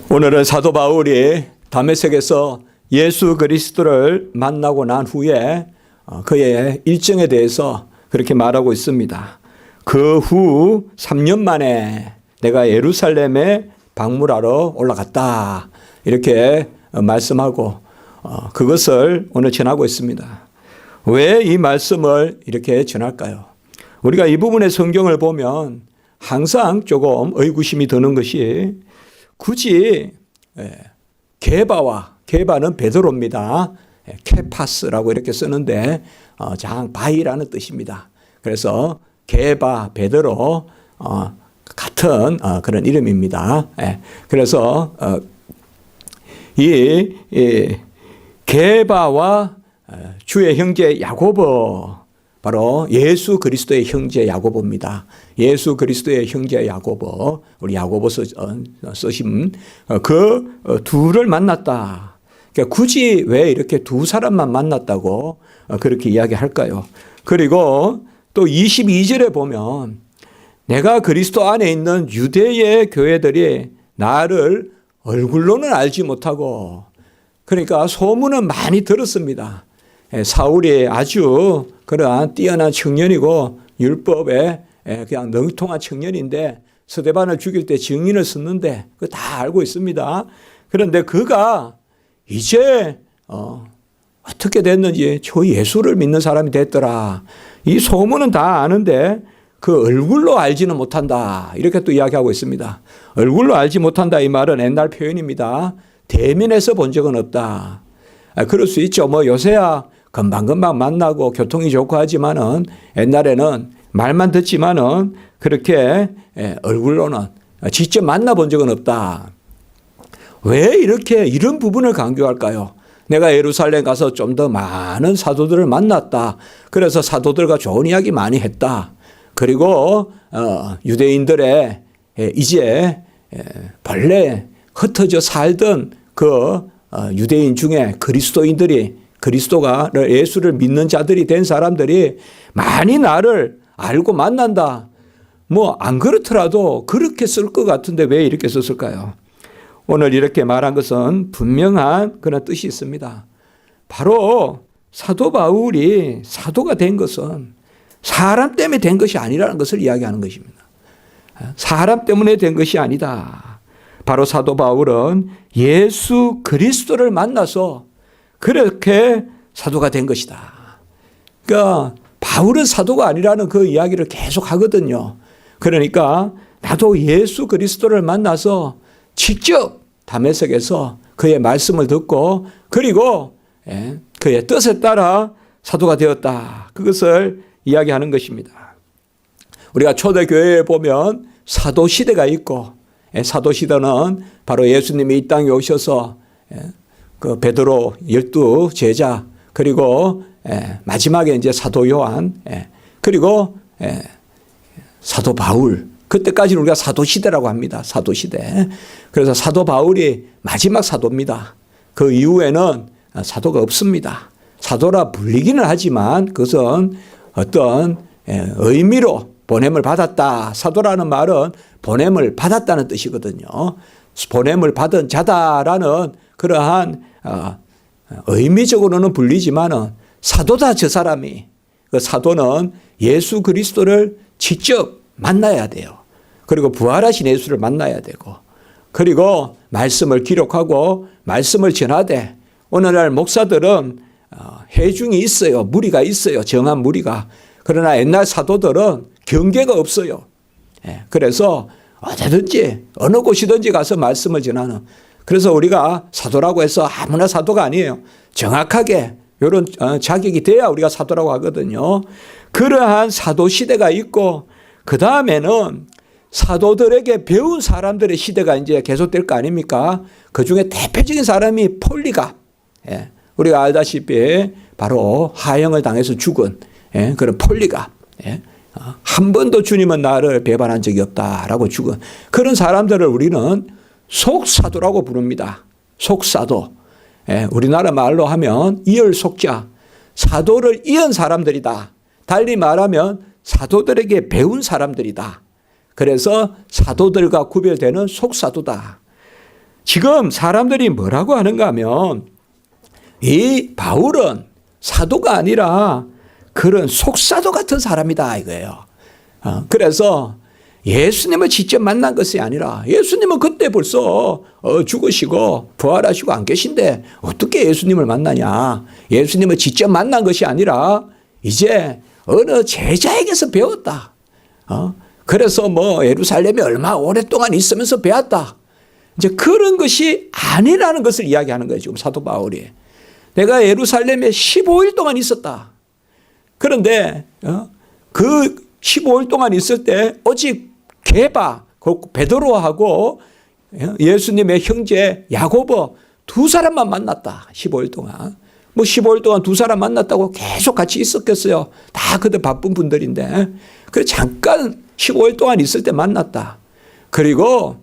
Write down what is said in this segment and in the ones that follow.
오늘은 사도 바울이 다메섹에서 예수 그리스도를 만나고 난 후에 그의 일정에 대해서 그렇게 말하고 있습니다. 그 후 3년 만에 내가 예루살렘에 방문하러 올라갔다. 이렇게 말씀하고 그것을 오늘 전하고 있습니다. 왜 이 말씀을 이렇게 전할까요? 우리가 이 부분의 성경을 보면 항상 조금 의구심이 드는 것이 굳이 게바는 베드로입니다. 케파스라고 이렇게 쓰는데 바이라는 뜻입니다. 그래서 게바, 베드로 같은 그런 이름입니다. 그래서 이 게바와 주의 형제 야고보, 바로 예수 그리스도의 형제 야고보입니다. 예수 그리스도의 형제 야고보, 우리 야고보서 쓰신 그 둘을 만났다. 그러니까 굳이 왜 이렇게 두 사람만 만났다고 그렇게 이야기할까요? 그리고 또 22절에 보면 내가 그리스도 안에 있는 유대의 교회들이 나를 얼굴로는 알지 못하고, 그러니까 소문은 많이 들었습니다. 사울이 아주 그러한 뛰어난 청년이고 율법에 그냥 능통한 청년인데 스데반을 죽일 때 증인을 썼는데 그거 다 알고 있습니다. 그런데 그가 이제 어떻게 됐는지 저 예수를 믿는 사람이 됐더라. 이 소문은 다 아는데 그 얼굴로 알지는 못한다. 이렇게 또 이야기하고 있습니다. 얼굴로 알지 못한다 이 말은 옛날 표현입니다. 대면에서 본 적은 없다. 그럴 수 있죠. 요새야 금방금방 만나고 교통이 좋고 하지만은 옛날에는 말만 듣지만은 그렇게 얼굴로는 직접 만나본 적은 없다. 왜 이렇게 이런 부분을 강조할까요? 내가 예루살렘 가서 좀 더 많은 사도들을 만났다. 그래서 사도들과 좋은 이야기 많이 했다. 그리고 유대인들의 이제 본래 흩어져 살던 그 유대인 중에 그리스도인들이 그리스도가 예수를 믿는 자들이 된 사람들이 많이 나를 알고 만난다. 안 그렇더라도 그렇게 쓸 것 같은데 왜 이렇게 썼을까요? 오늘 이렇게 말한 것은 분명한 그런 뜻이 있습니다. 바로 사도 바울이 사도가 된 것은 사람 때문에 된 것이 아니라는 것을 이야기하는 것입니다. 사람 때문에 된 것이 아니다. 바로 사도 바울은 예수 그리스도를 만나서 그렇게 사도가 된 것이다. 그러니까 바울은 사도가 아니라는 그 이야기를 계속 하거든요. 그러니까 나도 예수 그리스도를 만나서 직접 다메섹에서 그의 말씀을 듣고 그리고 그의 뜻에 따라 사도가 되었다. 그것을 이야기하는 것입니다. 우리가 초대교회에 보면 사도시대가 있고 사도시대는 바로 예수님이 이 땅에 오셔서 그 베드로 12 제자 그리고 마지막에 이제 사도 요한 그리고 사도 바울, 그때까지는 우리가 사도시대라고 합니다. 사도시대. 그래서 사도 바울이 마지막 사도입니다. 그 이후에는 사도가 없습니다. 사도라 불리기는 하지만 그것은 어떤 의미로 보냄을 받았다. 사도라는 말은 보냄을 받았다는 뜻이거든요. 보냄을 받은 자다라는 그러한 의미적으로는 불리지만은 사도다 저 사람이. 그 사도는 예수 그리스도를 직접 만나야 돼요. 그리고 부활하신 예수를 만나야 되고 그리고 말씀을 기록하고 말씀을 전하되 오늘날 목사들은 회중이 있어요. 무리가 있어요. 정한 무리가. 그러나 옛날 사도들은 경계가 없어요. 그래서 어디든지 어느 곳이든지 가서 말씀을 전하는. 그래서 우리가 사도라고 해서 아무나 사도가 아니에요. 정확하게 이런 자격이 돼야 우리가 사도라고 하거든요. 그러한 사도 시대가 있고 그 다음에는 사도들에게 배운 사람들의 시대가 이제 계속될 거 아닙니까? 그 중에 대표적인 사람이 폴리갑. 우리가 알다시피 바로 하형을 당해서 죽은 그런 폴리갑. 한 번도 주님은 나를 배반한 적이 없다라고 죽은 그런 사람들을 우리는 속사도라고 부릅니다. 속사도. 우리나라 말로 하면 이을속자. 사도를 이은 사람들이다. 달리 말하면 사도들에게 배운 사람들이다. 그래서 사도들과 구별되는 속사도다. 지금 사람들이 뭐라고 하는가 하면 이 바울은 사도가 아니라 그런 속사도 같은 사람이다 이거예요. 그래서 예수님을 직접 만난 것이 아니라 예수님은 그때 벌써 죽으시고 부활하시고 안 계신데 어떻게 예수님을 만나냐. 예수님을 직접 만난 것이 아니라 이제 어느 제자에게서 배웠다. 그래서 뭐 예루살렘에 얼마 오랫동안 있으면서 배웠다. 이제 그런 것이 아니라는 것을 이야기하는 거예요. 지금 사도 바울이. 내가 예루살렘에 15일 동안 있었다. 그런데 그 15일 동안 있을 때 오직 게바, 베드로하고 예수님의 형제 야고보 두 사람만 만났다. 15일 동안. 뭐 15일 동안 두 사람 만났다고 계속 같이 있었겠어요. 다 그들 바쁜 분들인데. 그래 잠깐 15일 동안 있을 때 만났다. 그리고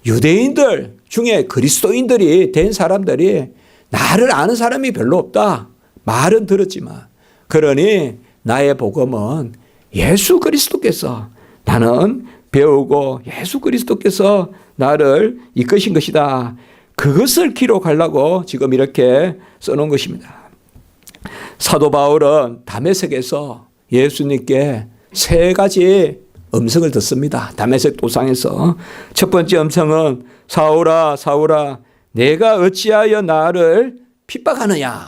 유대인들 중에 그리스도인들이 된 사람들이 나를 아는 사람이 별로 없다. 말은 들었지만. 그러니 나의 복음은 예수 그리스도께서 나는 배우고 예수 그리스도께서 나를 이끄신 것이다. 그것을 기록하려고 지금 이렇게 써놓은 것입니다. 사도 바울은 다메섹에서 예수님께 세 가지 음성을 듣습니다. 다메섹 도상에서. 첫 번째 음성은 사울아 사울아 내가 어찌하여 나를 핍박하느냐.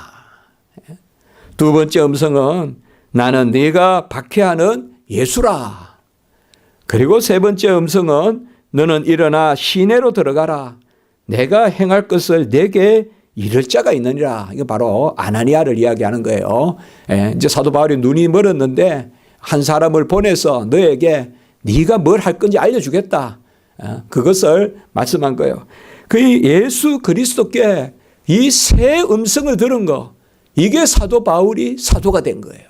두 번째 음성은 나는 네가 박해하는 예수라. 그리고 세 번째 음성은 너는 일어나 시내로 들어가라. 내가 행할 것을 내게 이를 자가 있느니라. 이거 바로 아나니아를 이야기하는 거예요. 이제 사도 바울이 눈이 멀었는데 한 사람을 보내서 너에게 네가 뭘 할 건지 알려주겠다. 그것을 말씀한 거예요. 그 예수 그리스도께 이 세 음성을 들은 거, 이게 사도 바울이 사도가 된 거예요.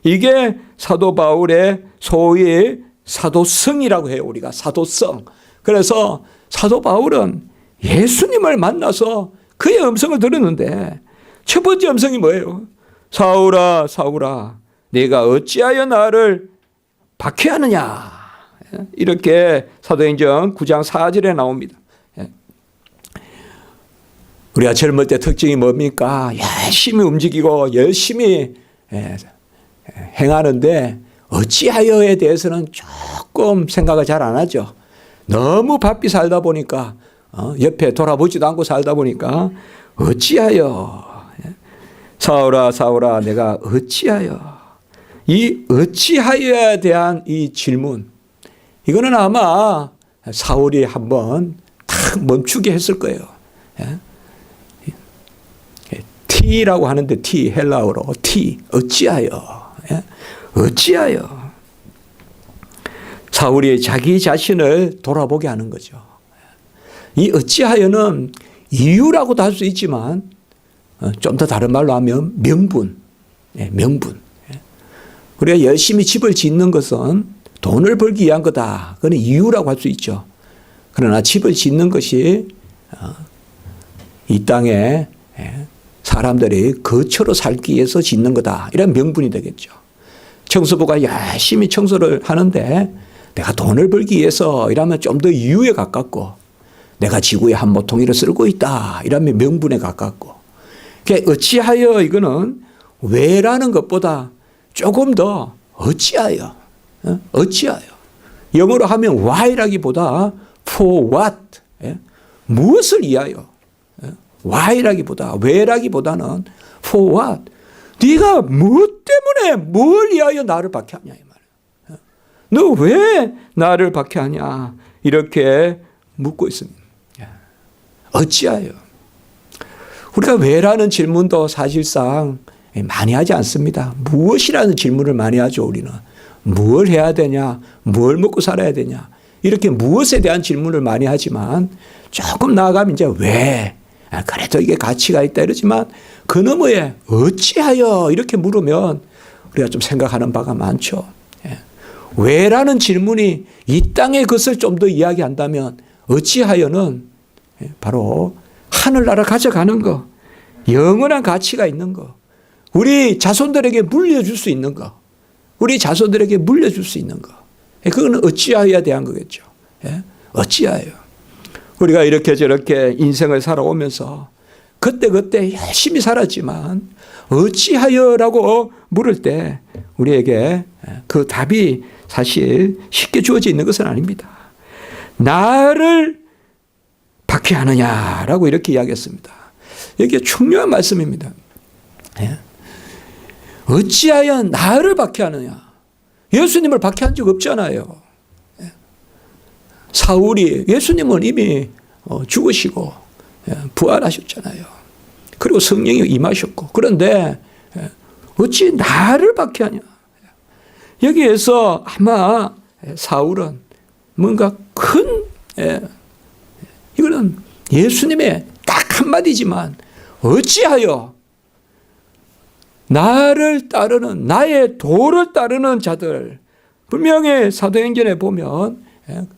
이게 사도 바울의 소위 사도성이라고 해요. 우리가 사도성. 그래서 사도 바울은 예수님을 만나서 그의 음성을 들었는데 첫 번째 음성이 뭐예요? 사울아 사울아 네가 어찌하여 나를 박해하느냐. 이렇게 사도행전 9장 4절에 나옵니다. 우리가 젊을 때 특징이 뭡니까? 열심히 움직이고 열심히 행하는데 어찌하여에 대해서는 조금 생각을 잘 안 하죠. 너무 바삐 살다 보니까 옆에 돌아보지도 않고 살다 보니까 어찌하여 사울아 사울아 내가 어찌하여. 이 어찌하여에 대한 이 질문, 이거는 아마 사울이 한번 탁 멈추게 했을 거예요. T라고 하는데 T 헬라어로 T 어찌하여. 어찌하여. 사울이 자기 자신을 돌아보게 하는 거죠. 이 어찌하여는 이유라고도 할 수 있지만 좀 더 다른 말로 하면 명분. 명분. 우리가 열심히 집을 짓는 것은 돈을 벌기 위한 거다. 그건 이유라고 할 수 있죠. 그러나 집을 짓는 것이 이 땅에 사람들이 거처로 살기 위해서 짓는 거다. 이런 명분이 되겠죠. 청소부가 열심히 청소를 하는데 내가 돈을 벌기 위해서 이러면 좀 더 이유에 가깝고, 내가 지구에 한 모퉁이를 쓸고 있다 이러면 명분에 가깝고, 어찌하여 이거는 왜라는 것보다 조금 더 어찌하여. 어찌하여. 영어로 하면 why라기보다 for what. 무엇을 위하여. why라기보다 왜라기보다는 for what. 네가 무엇 때문에 뭘 위하여 나를 박해하냐 이 말이야. 너 왜 나를 박해하냐 이렇게 묻고 있습니다. 어찌하여. 우리가 왜라는 질문도 사실상 많이 하지 않습니다. 무엇이라는 질문을 많이 하죠. 우리는 뭘 해야 되냐, 뭘 먹고 살아야 되냐, 이렇게 무엇에 대한 질문을 많이 하지만 조금 나아가면 이제 왜, 그래도 이게 가치가 있다 이러지만 그 너머에 어찌하여 이렇게 물으면 우리가 좀 생각하는 바가 많죠. 왜라는 질문이 이 땅의 것을 좀 더 이야기한다면 어찌하여는 바로 하늘나라 가져가는 거, 영원한 가치가 있는 거, 우리 자손들에게 물려줄 수 있는 거, 우리 자손들에게 물려줄 수 있는 거, 그건 어찌하여에 대한 거겠죠. 어찌하여. 우리가 이렇게 저렇게 인생을 살아오면서 그때 열심히 살았지만 어찌하여라고 물을 때 우리에게 그 답이 사실 쉽게 주어져 있는 것은 아닙니다. 나를 박해하느냐라고 이렇게 이야기했습니다. 이게 중요한 말씀입니다. 어찌하여 나를 박해하느냐. 예수님을 박해한 적 없잖아요. 사울이 예수님은 이미 죽으시고 부활하셨잖아요. 그리고 성령이 임하셨고. 그런데 어찌 나를 박해하냐. 여기에서 아마 사울은 뭔가 큰 이거는 예수님의 딱 한마디지만 어찌하여 나를 따르는 나의 도를 따르는 자들 분명히 사도행전에 보면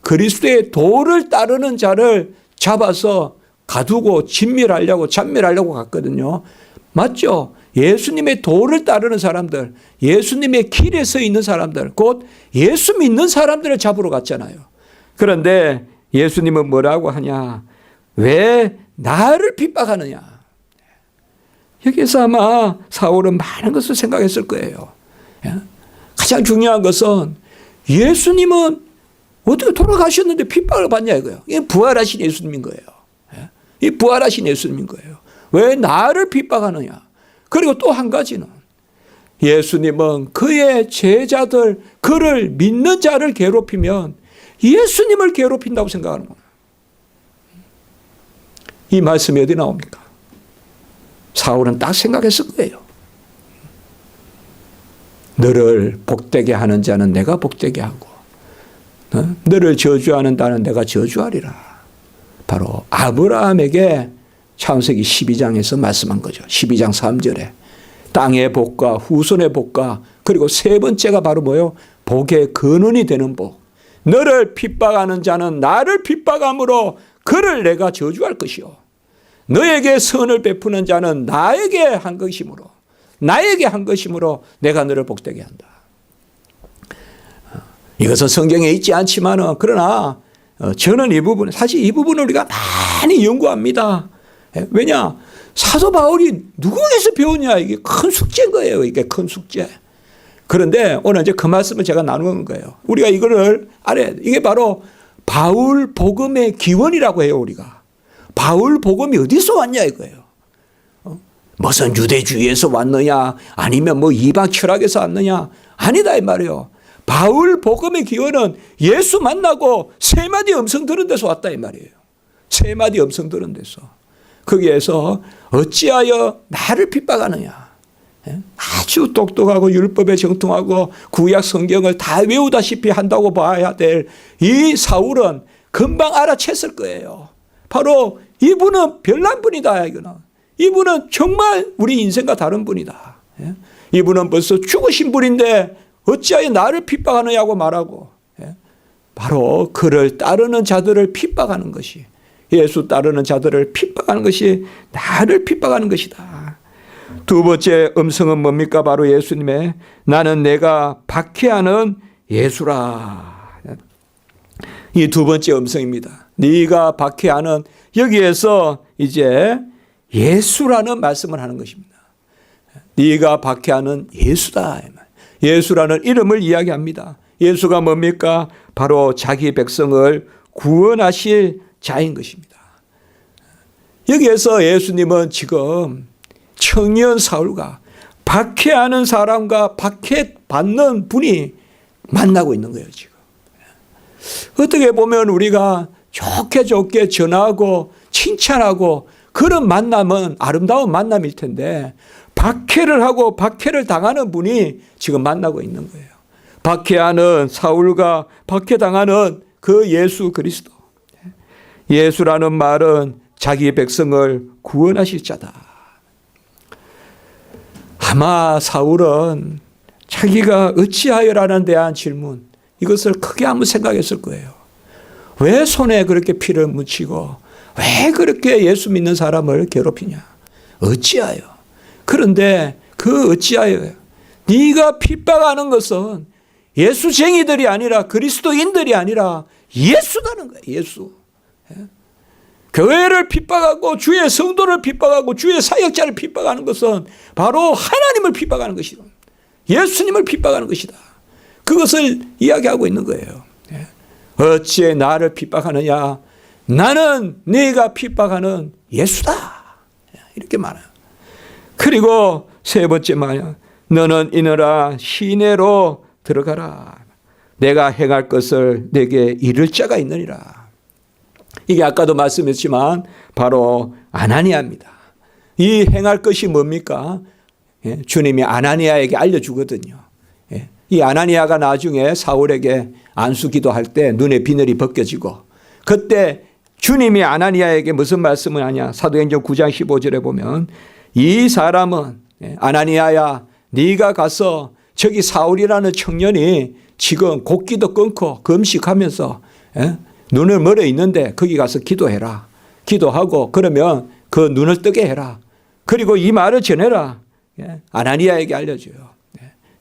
그리스도의 도를 따르는 자를 잡아서 가두고 잡멸하려고 갔거든요. 맞죠? 예수님의 도를 따르는 사람들, 예수님의 길에 서 있는 사람들, 곧 예수 믿는 사람들을 잡으러 갔잖아요. 그런데 예수님은 뭐라고 하냐? 왜 나를 핍박하느냐? 여기서 아마 사울은 많은 것을 생각했을 거예요. 가장 중요한 것은 예수님은 어떻게 돌아가셨는데 핍박을 받냐 이거예요. 이게 부활하신 예수님인 거예요. 이 부활하신 예수님인 거예요. 왜 나를 핍박하느냐? 그리고 또 한 가지는 예수님은 그의 제자들, 그를 믿는 자를 괴롭히면 예수님을 괴롭힌다고 생각하는 거예요. 이 말씀이 어디 나옵니까? 사울은 딱 생각했을 거예요. 너를 복되게 하는 자는 내가 복되게 하고 너를 저주하는 자는 내가 저주하리라. 바로 아브라함에게 창세기 12장에서 말씀한 거죠. 12장 3절에 땅의 복과 후손의 복과 그리고 세 번째가 바로 뭐예요? 복의 근원이 되는 복. 너를 핍박하는 자는 나를 핍박함으로 그를 내가 저주할 것이요. 너에게 선을 베푸는 자는 나에게 한 것이므로 내가 너를 복되게 한다. 이것은 성경에 있지 않지만 그러나 저는 사실 이 부분을 우리가 많이 연구합니다. 왜냐? 사도 바울이 누구에게서 배웠냐? 이게 큰 숙제인 거예요. 이게 큰 숙제. 그런데 오늘 이제 그 말씀을 제가 나누는 거예요. 우리가 이거를 알아야 돼. 이게 바로 바울 복음의 기원이라고 해요, 우리가. 바울 복음이 어디서 왔냐 이거예요. 무슨 유대주의에서 왔느냐? 아니면 뭐 이방 철학에서 왔느냐? 아니다 이 말이에요. 바울 복음의 기원은 예수 만나고 세 마디 음성 들은 데서 왔다 이 말이에요. 세 마디 음성 들은 데서. 거기에서 어찌하여 나를 핍박하느냐. 아주 똑똑하고 율법에 정통하고 구약 성경을 다 외우다시피 한다고 봐야 될 이 사울은 금방 알아챘을 거예요. 바로 이분은 별난 분이다. 이분은 정말 우리 인생과 다른 분이다. 이분은 벌써 죽으신 분인데 어찌하여 나를 핍박하느냐고 말하고 바로 그를 따르는 자들을 핍박하는 것이 예수 따르는 자들을 핍박하는 것이 나를 핍박하는 것이다. 두 번째 음성은 뭡니까? 바로 예수님의 나는 내가 박해하는 예수라. 이 두 번째 음성입니다. 네가 박해하는 여기에서 이제 예수라는 말씀을 하는 것입니다. 네가 박해하는 예수다. 예수라는 이름을 이야기합니다. 예수가 뭡니까? 바로 자기 백성을 구원하실 자인 것입니다. 여기에서 예수님은 지금 청년 사울과 박해하는 사람과 박해받는 분이 만나고 있는 거예요, 지금. 어떻게 보면 우리가 좋게 전하고 칭찬하고 그런 만남은 아름다운 만남일 텐데 박해를 하고 박해를 당하는 분이 지금 만나고 있는 거예요. 박해하는 사울과 박해당하는 그 예수 그리스도. 예수라는 말은 자기 백성을 구원하실 자다. 아마 사울은 자기가 어찌하여라는 대한 질문, 이것을 크게 한번 생각했을 거예요. 왜 손에 그렇게 피를 묻히고 왜 그렇게 예수 믿는 사람을 괴롭히냐? 어찌하여? 그런데 그 어찌하여요? 네가 핍박하는 것은 예수쟁이들이 아니라 그리스도인들이 아니라 예수라는 거예요. 예수. 교회를 핍박하고 주의 성도를 핍박하고 주의 사역자를 핍박하는 것은 바로 하나님을 핍박하는 것이다. 예수님을 핍박하는 것이다. 그것을 이야기하고 있는 거예요. 어찌 나를 핍박하느냐? 나는 네가 핍박하는 예수다. 이렇게 말해요. 그리고 세 번째 말이야. 너는 이너라 시내로 들어가라. 내가 행할 것을 내게 이를 자가 있느니라. 이게 아까도 말씀했지만 바로 아나니아입니다. 이 행할 것이 뭡니까? 주님이 아나니아에게 알려주거든요. 이 아나니아가 나중에 사울에게 안수기도할 때 눈의 비늘이 벗겨지고 그때 주님이 아나니아에게 무슨 말씀을 하냐? 사도행전 9장 15절에 보면 이 사람은 아나니아야 네가 가서 저기 사울이라는 청년이 지금 곡기도 끊고 금식하면서 눈을 멀어 있는데 거기 가서 기도해라. 기도하고 그러면 그 눈을 뜨게 해라. 그리고 이 말을 전해라. 아나니아에게 알려줘요.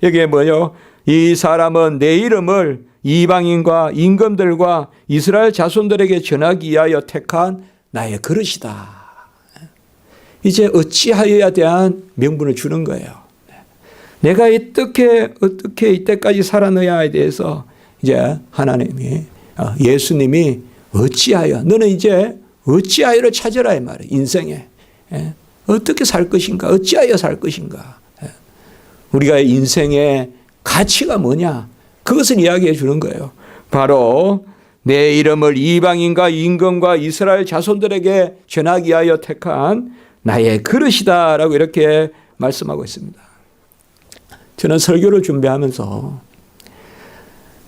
여기에 뭐요? 이 사람은 내 이름을 이방인과 임금들과 이스라엘 자손들에게 전하기 위하여 택한 나의 그릇이다. 이제 어찌하여야 대한 명분을 주는 거예요. 내가 어떻게 이때까지 살아내야에 대해서 이제 하나님이 예수님이 어찌하여 너는 이제 어찌하여를 찾아라 이 말이에요. 인생에 어떻게 살 것인가? 어찌하여 살 것인가? 우리가 인생의 가치가 뭐냐? 그것을 이야기해 주는 거예요. 바로 내 이름을 이방인과 임금과 이스라엘 자손들에게 전하기 위하여 택한 나의 그릇이다라고 이렇게 말씀하고 있습니다. 저는 설교를 준비하면서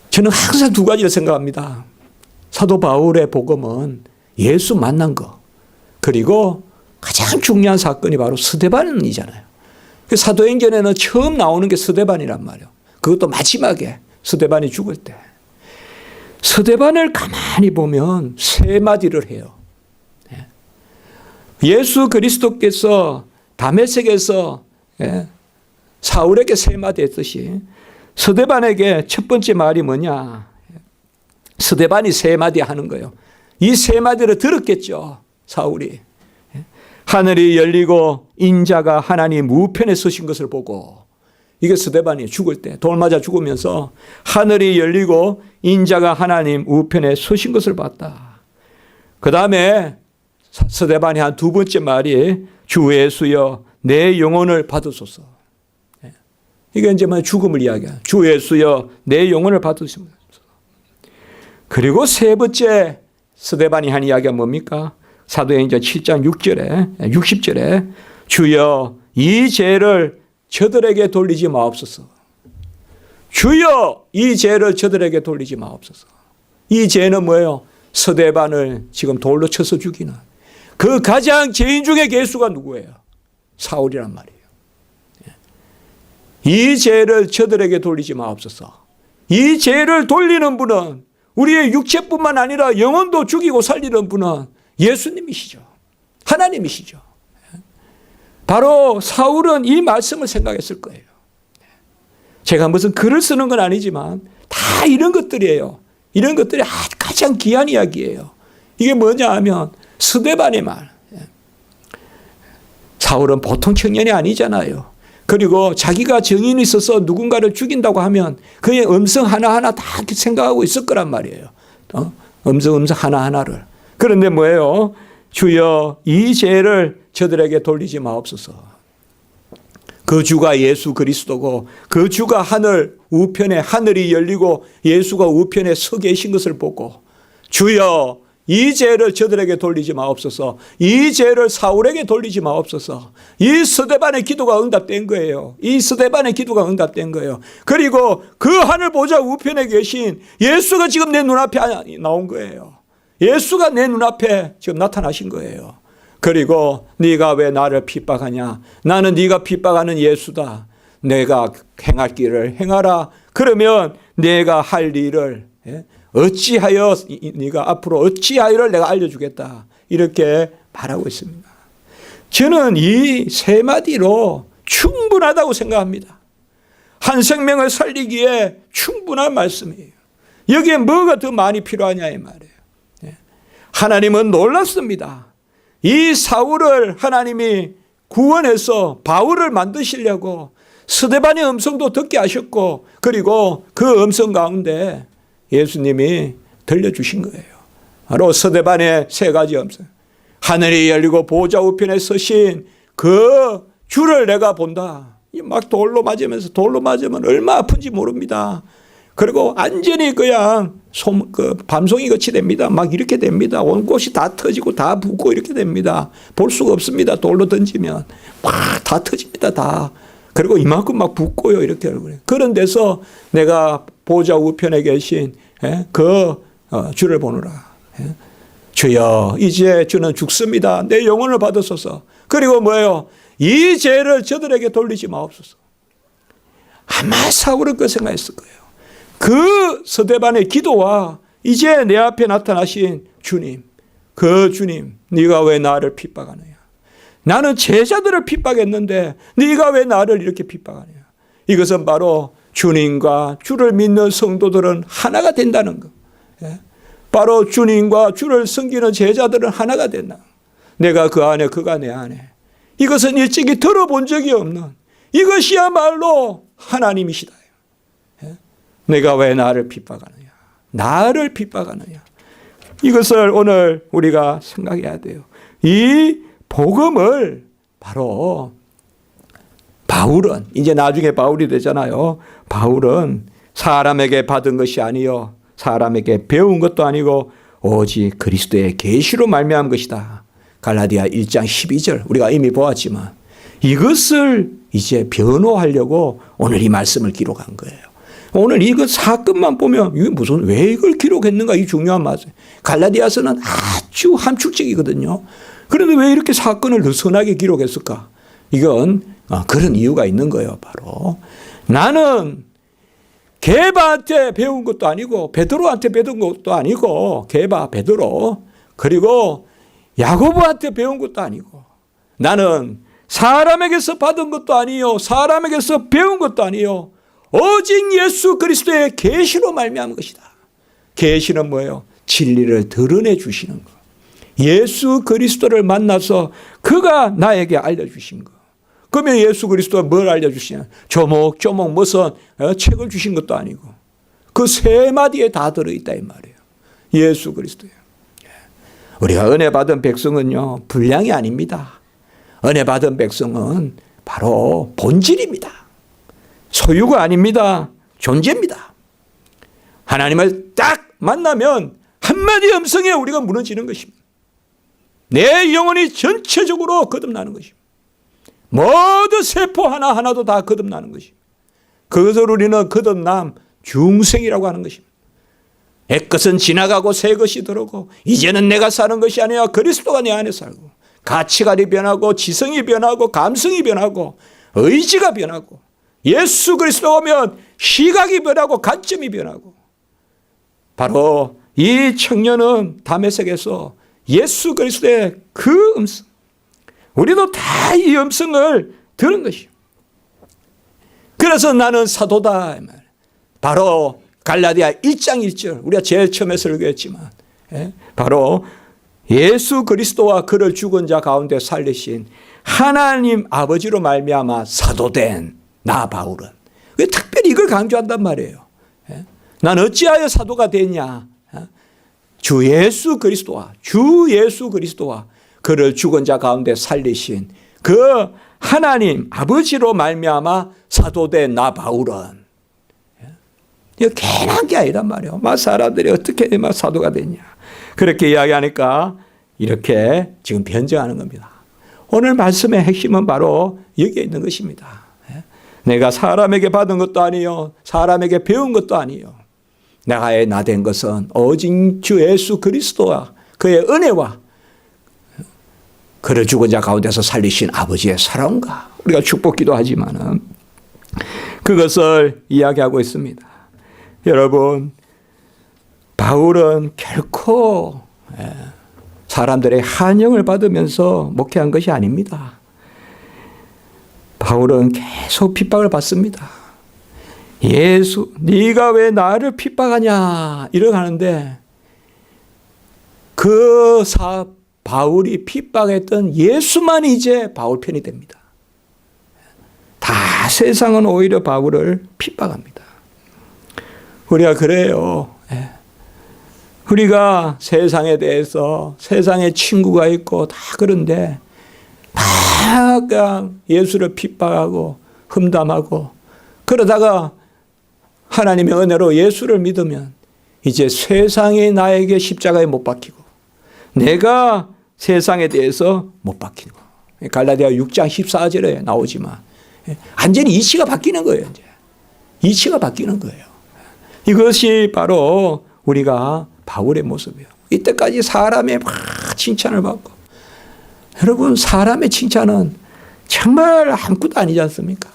저는 항상 두 가지를 생각합니다. 사도 바울의 복음은 예수 만난 거, 그리고 가장 중요한 사건이 바로 스데반이잖아요. 사도행전에는 처음 나오는 게 스데반이란 말이에요. 그것도 마지막에 스데반이 죽을 때. 스데반을 가만히 보면 세 마디를 해요. 예수 그리스도께서 다메섹에서 사울에게 세 마디 했듯이 스데반에게 첫 번째 말이 뭐냐? 스데반이 세 마디 하는 거예요. 이 세 마디를 들었겠죠, 사울이. 하늘이 열리고 인자가 하나님 우편에 서신 것을 보고, 이게 스데반이 죽을 때 돌 맞아 죽으면서 하늘이 열리고 인자가 하나님 우편에 서신 것을 봤다. 그 다음에 스데반이 한 두 번째 말이 주 예수여 내 영혼을 받으소서. 이게 이제 죽음을 이야기해요. 주 예수여 내 영혼을 받으소서. 그리고 세 번째 스데반이 한 이야기가 뭡니까? 사도행전 7장 60절에 주여 이 죄를 저들에게 돌리지 마옵소서. 주여 이 죄를 저들에게 돌리지 마옵소서. 이 죄는 뭐예요? 스데반을 지금 돌로 쳐서 죽이는 그 가장 죄인 중에 괴수가 누구예요? 사울이란 말이에요. 이 죄를 저들에게 돌리지 마옵소서. 이 죄를 돌리는 분은 우리의 육체뿐만 아니라 영혼도 죽이고 살리는 분은 예수님이시죠. 하나님이시죠. 바로 사울은 이 말씀을 생각했을 거예요. 제가 무슨 글을 쓰는 건 아니지만 다 이런 것들이에요. 이런 것들이 가장 귀한 이야기예요. 이게 뭐냐 하면 스데반의 말. 사울은 보통 청년이 아니잖아요. 그리고 자기가 정인이 있어서 누군가를 죽인다고 하면 그의 음성 하나하나 다 생각하고 있을 거란 말이에요. 음성 하나하나를. 그런데 뭐예요? 주여 이 죄를 저들에게 돌리지 마옵소서. 그 주가 예수 그리스도고 그 주가 하늘 우편에 하늘이 열리고 예수가 우편에 서 계신 것을 보고 주여 이 죄를 저들에게 돌리지 마옵소서. 이 죄를 사울에게 돌리지 마옵소서. 이 스데반의 기도가 응답된 거예요. 이 스데반의 기도가 응답된 거예요. 그리고 그 하늘 보좌 우편에 계신 예수가 지금 내 눈앞에 나온 거예요. 예수가 내 눈앞에 지금 나타나신 거예요. 그리고 네가 왜 나를 핍박하냐? 나는 네가 핍박하는 예수다. 내가 행할 길을 행하라. 그러면 내가 할 일을 어찌하여 네가 앞으로 어찌하여를 내가 알려주겠다. 이렇게 말하고 있습니다. 저는 이 세 마디로 충분하다고 생각합니다. 한 생명을 살리기에 충분한 말씀이에요. 여기에 뭐가 더 많이 필요하냐 이 말이에요. 하나님은 놀랐습니다. 이 사울을 하나님이 구원해서 바울을 만드시려고 스데반의 음성도 듣게 하셨고, 그리고 그 음성 가운데 예수님이 들려주신 거예요. 바로 스데반의 세 가지 음성. 하늘이 열리고 보좌 우편에 서신 그 주를 내가 본다. 막 돌로 맞으면서, 돌로 맞으면 얼마 아픈지 모릅니다. 그리고 완전히 그냥 밤송이 같이 됩니다. 막 이렇게 됩니다. 온 곳이 다 터지고 다 붓고 이렇게 됩니다. 볼 수가 없습니다. 돌로 던지면 막 다 터집니다. 다. 그리고 이만큼 막 붓고요. 이렇게. 그런 데서 내가 보좌 우편에 계신 그 주를 보느라. 주여, 이제 주는 죽습니다. 내 영혼을 받으소서. 그리고 뭐예요? 이 죄를 저들에게 돌리지 마옵소서. 아마 사울은 그 생각했을 거예요. 그 스데반의 기도와 이제 내 앞에 나타나신 주님, 그 주님, 네가 왜 나를 핍박하느냐? 나는 제자들을 핍박했는데 네가 왜 나를 이렇게 핍박하느냐? 이것은 바로 주님과 주를 믿는 성도들은 하나가 된다는 것. 바로 주님과 주를 섬기는 제자들은 하나가 된다. 내가 그 안에, 그가 내 안에. 이것은 일찍이 들어본 적이 없는, 이것이야말로 하나님이시다. 내가 왜 나를 핍박하느냐? 나를 핍박하느냐? 이것을 오늘 우리가 생각해야 돼요. 이 복음을 바로 바울은, 이제 나중에 바울이 되잖아요. 바울은 사람에게 받은 것이 아니요 사람에게 배운 것도 아니고 오직 그리스도의 계시로 말미암은 것이다. 갈라디아 1장 12절 우리가 이미 보았지만 이것을 이제 변호하려고 오늘 이 말씀을 기록한 거예요. 오늘 이거 사건만 보면 이게 무슨, 왜 이걸 기록했는가, 이 중요한 말씀. 갈라디아서는 아주 함축적이거든요. 그런데 왜 이렇게 사건을 느슨하게 기록했을까? 이건 그런 이유가 있는 거예요. 바로 나는 게바한테 배운 것도 아니고 베드로한테 배운 것도 아니고, 게바, 베드로, 그리고 야고보한테 배운 것도 아니고, 나는 사람에게서 받은 것도 아니요 사람에게서 배운 것도 아니요 오직 예수 그리스도의 계시로 말미암은 것이다. 계시는 뭐예요? 진리를 드러내 주시는 것. 예수 그리스도를 만나서 그가 나에게 알려주신 것. 그러면 예수 그리스도가 뭘 알려주시냐? 조목조목 무슨 책을 주신 것도 아니고 그 세 마디에 다 들어있다 이 말이에요. 예수 그리스도예요. 우리가 은혜 받은 백성은요, 분량이 아닙니다. 은혜 받은 백성은 바로 본질입니다. 소유가 아닙니다. 존재입니다. 하나님을 딱 만나면 한마디 음성에 우리가 무너지는 것입니다. 내 영혼이 전체적으로 거듭나는 것입니다. 모든 세포 하나하나도 다 거듭나는 것입니다. 그것을 우리는 거듭남 중생이라고 하는 것입니다. 옛것은 지나가고 새 것이 들어오고 이제는 내가 사는 것이 아니라 그리스도가 내 안에 살고, 가치관이 변하고 지성이 변하고 감성이 변하고 의지가 변하고, 예수 그리스도 오면 시각이 변하고 관점이 변하고. 바로 이 청년은 다메섹에서 예수 그리스도의 그 음성, 우리도 다 이 음성을 들은 것이요. 그래서 나는 사도다. 바로 갈라디아 1장 1절 우리가 제일 처음에 설교했지만 바로 예수 그리스도와 그를 죽은 자 가운데 살리신 하나님 아버지로 말미암아 사도된 나 바울은, 특별히 이걸 강조한단 말이에요. 난 어찌하여 사도가 됐냐? 주 예수 그리스도와 그를 죽은 자 가운데 살리신 그 하나님 아버지로 말미암아 사도된 나 바울은. 이거 괜한 게 아니란 말이에요. 사람들이 어떻게 사도가 됐냐? 그렇게 이야기하니까 이렇게 지금 변증하는 겁니다. 오늘 말씀의 핵심은 바로 여기에 있는 것입니다. 내가 사람에게 받은 것도 아니요 사람에게 배운 것도 아니요 내가 나된 것은 오직 주 예수 그리스도와 그의 은혜와 그를 죽은 자 가운데서 살리신 아버지의 사랑과, 우리가 축복기도 하지만은 그것을 이야기하고 있습니다. 여러분, 바울은 결코 사람들의 환영을 받으면서 목회한 것이 아닙니다. 바울은 계속 핍박을 받습니다. 예수, 네가 왜 나를 핍박하냐 이러고 하는데 그 바울이 핍박했던 예수만이 이제 바울 편이 됩니다. 다 세상은 오히려 바울을 핍박합니다. 우리가 그래요. 우리가 세상에 대해서 세상에 친구가 있고 다 그런데 다 그냥 예수를 핍박하고 험담하고 그러다가 하나님의 은혜로 예수를 믿으면 이제 세상이 나에게 십자가에 못 박히고 내가 세상에 대해서 못 박히고 갈라디아 6장 14절에 나오지만 완전히 이치가 바뀌는 거예요. 이제 이치가 바뀌는 거예요. 이것이 바로 우리가 바울의 모습이에요. 이때까지 사람의 막 칭찬을 받고 여러분 사람의 칭찬은 정말 아무것도 아니지 않습니까?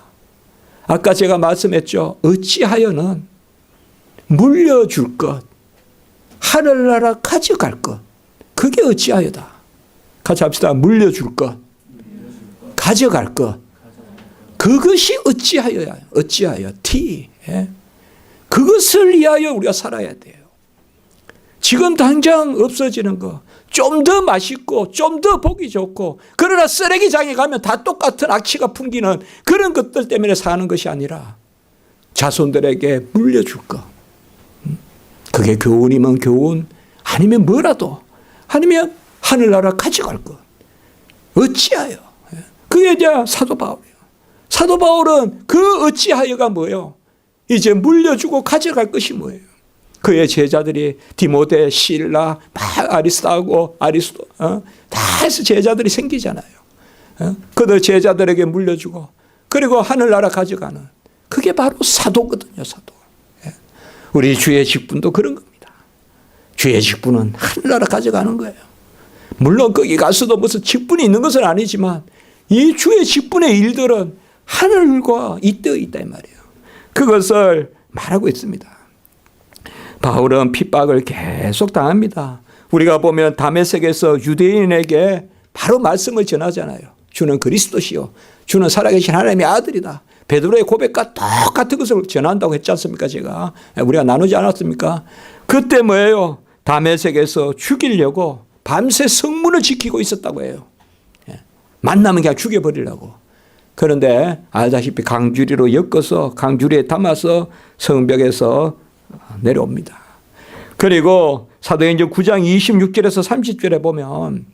아까 제가 말씀했죠. 어찌하여는 물려줄 것 하늘나라 가져갈 것 그게 어찌하여다. 같이 합시다. 물려줄 것 가져갈 것 그것이 어찌하여야 어찌하여 T 그것을 위하여 우리가 살아야 돼요. 지금 당장 없어지는 거 좀 더 맛있고 좀 더 보기 좋고 그러나 쓰레기장에 가면 다 똑같은 악취가 풍기는 그런 것들 때문에 사는 것이 아니라 자손들에게 물려줄 것 그게 교훈이면 교훈 아니면 뭐라도 아니면 하늘나라 가져갈 것 어찌하여 그게 이제 사도 바울이에요. 사도 바울은 그 어찌하여가 뭐예요? 이제 물려주고 가져갈 것이 뭐예요? 그의 제자들이 디모데, 실라, 아리스타고 아리스도 다 해서 제자들이 생기잖아요. 그들 제자들에게 물려주고 그리고 하늘나라 가져가는 그게 바로 사도거든요. 사도. 우리 주의 직분도 그런 겁니다. 주의 직분은 하늘나라 가져가는 거예요. 물론 거기 가서도 무슨 직분이 있는 것은 아니지만 이 주의 직분의 일들은 하늘과 잇대어 있다 이 말이에요. 그것을 말하고 있습니다. 바울은 핍박을 계속 당합니다. 우리가 보면 다메섹에서 유대인에게 바로 말씀을 전하잖아요. 주는 그리스도시요 주는 살아계신 하나님의 아들이다. 베드로의 고백과 똑같은 것을 전한다고 했지 않습니까? 제가 우리가 나누지 않았습니까? 그때 뭐예요? 다메섹에서 죽이려고 밤새 성문을 지키고 있었다고 해요. 만나면 그냥 죽여버리려고. 그런데 알다시피 강주리로 엮어서 강주리에 담아서 성벽에서 내려옵니다. 그리고 사도행전 9장 26절에서 30절에 보면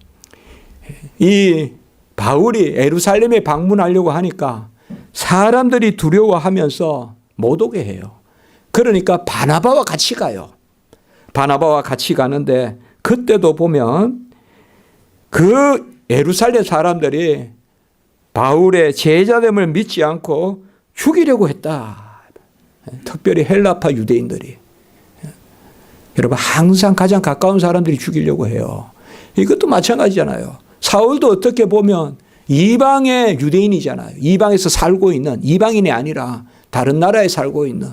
이 바울이 예루살렘에 방문하려고 하니까 사람들이 두려워하면서 못 오게 해요. 그러니까 바나바와 같이 가요. 바나바와 같이 가는데 그때도 보면 그 예루살렘 사람들이 바울의 제자됨을 믿지 않고 죽이려고 했다. 특별히 헬라파 유대인들이. 여러분 항상 가장 가까운 사람들이 죽이려고 해요. 이것도 마찬가지잖아요. 사울도 어떻게 보면 이방의 유대인이잖아요. 이방에서 살고 있는 이방인이 아니라 다른 나라에 살고 있는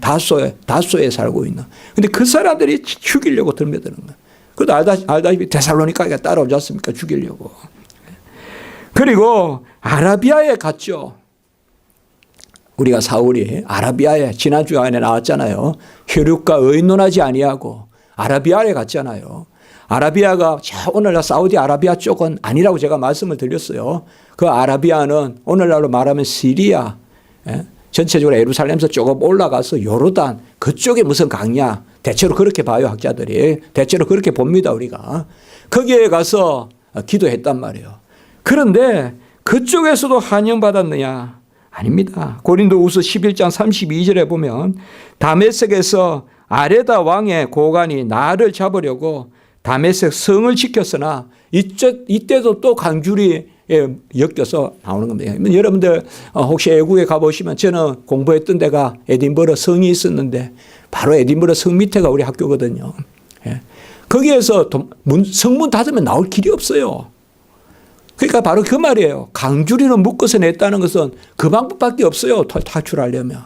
다소에 살고 있는. 근데 그 사람들이 죽이려고 들매드는 거예요. 그것도 알다시피 데살로니가에 따라오지 않습니까? 죽이려고. 그리고 아라비아에 갔죠. 우리가 사울이 아라비아에 지난주 안에 나왔잖아요. 혈육과 의논하지 아니하고 아라비아에 갔잖아요. 아라비아가 오늘날 사우디아라비아 쪽은 아니라고 제가 말씀을 드렸어요. 그 아라비아는 오늘날로 말하면 시리아, 전체적으로 예루살렘에서 조금 올라가서 요르단 그쪽에 무슨 강이야. 대체로 그렇게 봐요. 학자들이. 대체로 그렇게 봅니다. 우리가. 거기에 가서 기도했단 말이에요. 그런데 그쪽에서도 환영받았느냐? 아닙니다. 고린도후서 11장 32절에 보면 다메섹에서 아레다 왕의 고관이 나를 잡으려고 다메섹 성을 지켰으나 이때도 또 강줄이 엮여서 나오는 겁니다. 여러분들 혹시 외국에 가보시면 저는 공부했던 데가 에딘버러 성이 있었는데 바로 에딘버러 성 밑에가 우리 학교거든요. 거기에서 성문 닫으면 나올 길이 없어요. 그러니까 바로 그 말이에요. 강주리로 묶어서 냈다는 것은 그 방법밖에 없어요. 탈출하려면.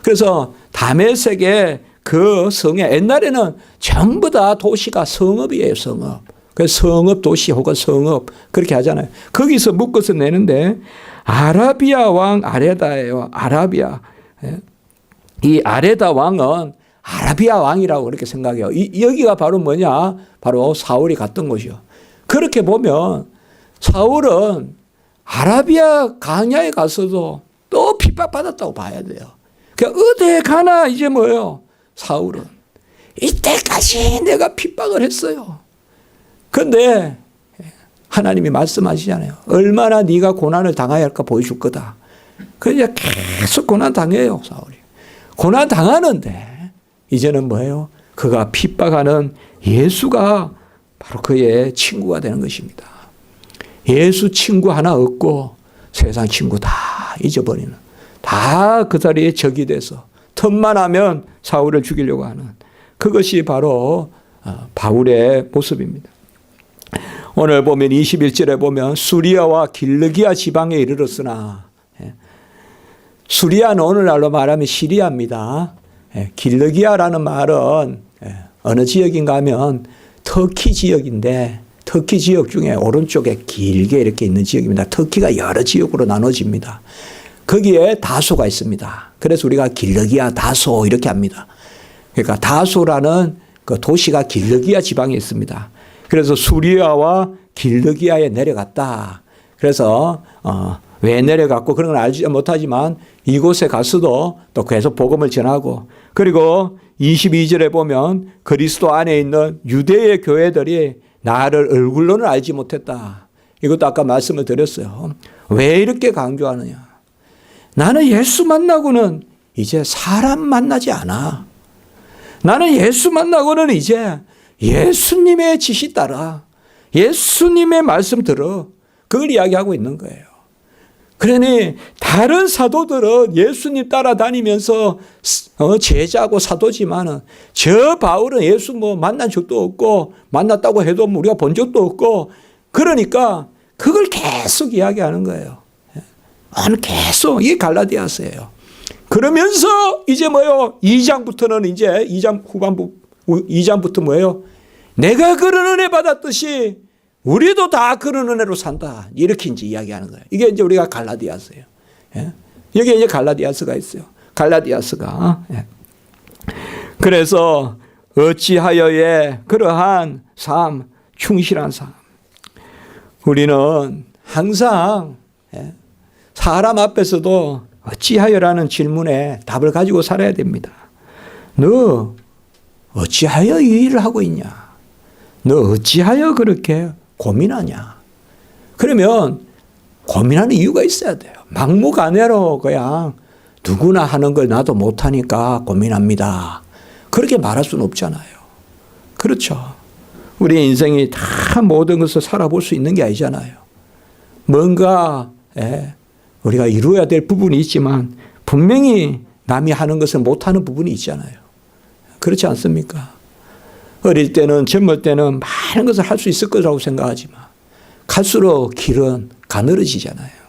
그래서 다메섹의 그 성에 옛날에는 전부 다 도시가 성읍이에요. 성읍. 그래서 성읍 도시 혹은 성읍 그렇게 하잖아요. 거기서 묶어서 내는데 아라비아 왕 아레다예요. 아라비아. 이 아레다 왕은 아라비아 왕이라고 그렇게 생각해요. 여기가 바로 뭐냐? 바로 사울이 갔던 곳이요. 그렇게 보면 사울은 아라비아 광야에 가서도 또 핍박받았다고 봐야 돼요. 그러니까 어디에 가나 이제 뭐예요? 사울은 이때까지 내가 핍박을 했어요. 그런데 하나님이 말씀하시잖아요. 얼마나 네가 고난을 당해야 할까 보여줄 거다. 그러니까 계속 고난 당해요, 사울이. 고난 당하는데 이제는 뭐예요? 그가 핍박하는 예수가 바로 그의 친구가 되는 것입니다. 예수 친구 하나 얻고 세상 친구 다 잊어버리는, 다 그 자리에 적이 돼서 틈만 하면 사울을 죽이려고 하는, 그것이 바로 바울의 모습입니다. 오늘 보면 21절에 보면 수리아와 길르기아 지방에 이르렀으나, 수리아는 오늘날로 말하면 시리아입니다. 길르기아라는 말은 어느 지역인가 하면 터키 지역인데, 터키 지역 중에 오른쪽에 길게 이렇게 있는 지역입니다. 터키가 여러 지역으로 나눠집니다. 거기에 다소가 있습니다. 그래서 우리가 길르기아 다소 이렇게 합니다. 그러니까 다소라는 그 도시가 길르기아 지방에 있습니다. 그래서 수리아와 길르기아에 내려갔다. 그래서 왜 내려갔고 그런 건 알지 못하지만 이곳에 가서도 또 계속 복음을 전하고, 그리고 22절에 보면 그리스도 안에 있는 유대의 교회들이 나를 얼굴로는 알지 못했다. 이것도 아까 말씀을 드렸어요. 왜 이렇게 강조하느냐? 나는 예수 만나고는 이제 사람 만나지 않아. 나는 예수 만나고는 이제 예수님의 지시 따라 예수님의 말씀 들어. 그걸 이야기하고 있는 거예요. 그러니 다른 사도들은 예수님 따라다니면서 제자고 사도지만은 저 바울은 예수 만난 적도 없고 만났다고 해도 우리가 본 적도 없고, 그러니까 그걸 계속 이야기하는 거예요. 계속 이게 갈라디아서예요. 그러면서 이제 뭐예요? 2장부터는 이제 2장 후반부 2장부터 뭐예요? 내가 그런 은혜 받았듯이 우리도 다 그런 은혜로 산다. 이렇게 이제 이야기하는 거예요. 이게 이제 우리가 갈라디아서예요. 예? 여기에 이제 갈라디아서가 있어요. 갈라디아서가. 예. 그래서 어찌하여의 그러한 삶, 충실한 삶. 우리는 항상 사람 앞에서도 어찌하여라는 질문에 답을 가지고 살아야 됩니다. 너 어찌하여 이 일을 하고 있냐? 너 어찌하여 그렇게 고민하냐? 그러면 고민하는 이유가 있어야 돼요. 막무가내로 그냥 누구나 하는 걸 나도 못하니까 고민합니다. 그렇게 말할 수는 없잖아요. 그렇죠. 우리 인생이 다 모든 것을 살아볼 수 있는 게 아니잖아요. 뭔가 우리가 이루어야 될 부분이 있지만 분명히 남이 하는 것을 못하는 부분이 있잖아요. 그렇지 않습니까? 어릴 때는, 젊을 때는 많은 것을 할 수 있을 거라고 생각하지만 갈수록 길은 가늘어지잖아요.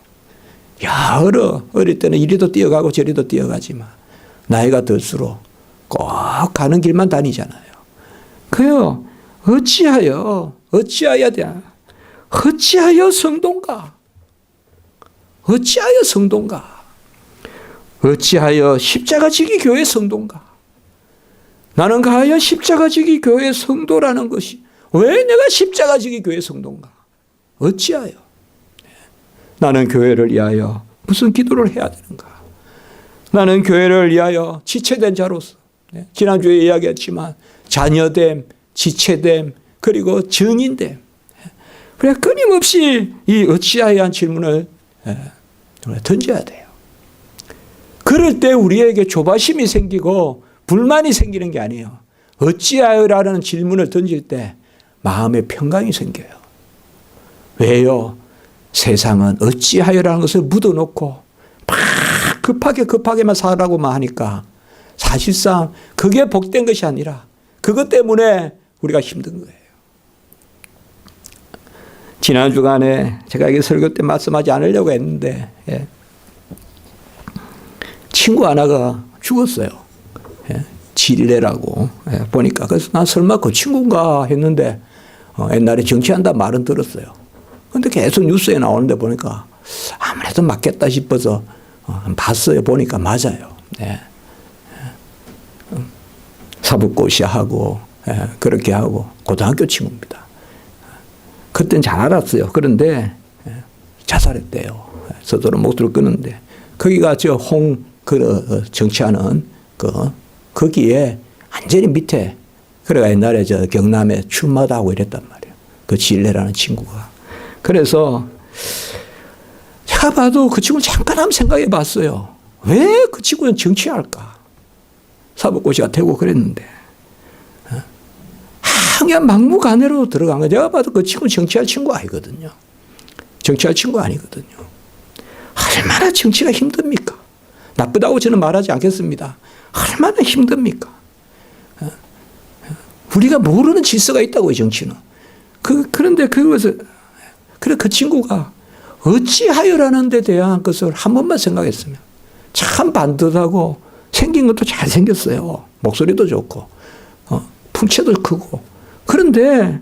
어릴 때는 이리도 뛰어가고 저리도 뛰어가지만 나이가 들수록 꼭 가는 길만 다니잖아요. 그요, 어찌하여야 되나? 어찌하여 성도인가? 어찌하여 성도인가? 어찌하여 십자가지기 교회 성도인가? 나는 가하여 십자가지기 교회 성도라는 것이, 왜 내가 십자가지기 교회 성도인가? 어찌하여? 나는 교회를 위하여 무슨 기도를 해야 되는가? 나는 교회를 위하여 지체된 자로서, 지난주에 이야기했지만 자녀됨, 지체됨, 그리고 증인됨. 그래 끊임없이 이 어찌하여 한 질문을 던져야 돼요. 그럴 때 우리에게 조바심이 생기고 불만이 생기는 게 아니에요. 어찌하여라는 질문을 던질 때 마음에 평강이 생겨요. 왜요? 세상은 어찌하여라는 것을 묻어놓고 막 급하게만 살라고만 하니까 사실상 그게 복된 것이 아니라 그것 때문에 우리가 힘든 거예요. 지난 주간에 제가 이게 설교 때 말씀하지 않으려고 했는데 친구 하나가 죽었어요. 질레라고 보니까. 그래서 난 설마 그 친구인가 했는데 옛날에 정치한다는 말은 들었어요. 그런데 계속 뉴스에 나오는데 보니까 아무래도 맞겠다 싶어서 봤어요. 보니까 맞아요. 사법고시하고 그렇게 하고 고등학교 친구입니다. 그땐 잘 알았어요. 그런데 자살했대요. 스스로 목숨을 끊는데 거기가 정치하는 거기에 완전히 밑에 그래가 옛날에 경남에 출마도 하고 이랬단 말이에요. 그 진례라는 친구가. 그래서 제가 봐도 그 친구를 잠깐 한번 생각해 봤어요. 왜 그 친구는 정치할까? 사법고시가 되고 그랬는데. 그냥 막무가내로 들어간 거. 제가 봐도 그 친구 정치할 친구 아니거든요. 정치할 친구 아니거든요. 얼마나 정치가 힘듭니까? 나쁘다고 저는 말하지 않겠습니다. 얼마나 힘듭니까? 우리가 모르는 질서가 있다고요, 정치는. 그런데 그것을, 그래, 그 친구가 어찌하여라는 데 대한 것을 한 번만 생각했으면 참 반듯하고 생긴 것도 잘생겼어요. 목소리도 좋고, 풍채도 크고. 그런데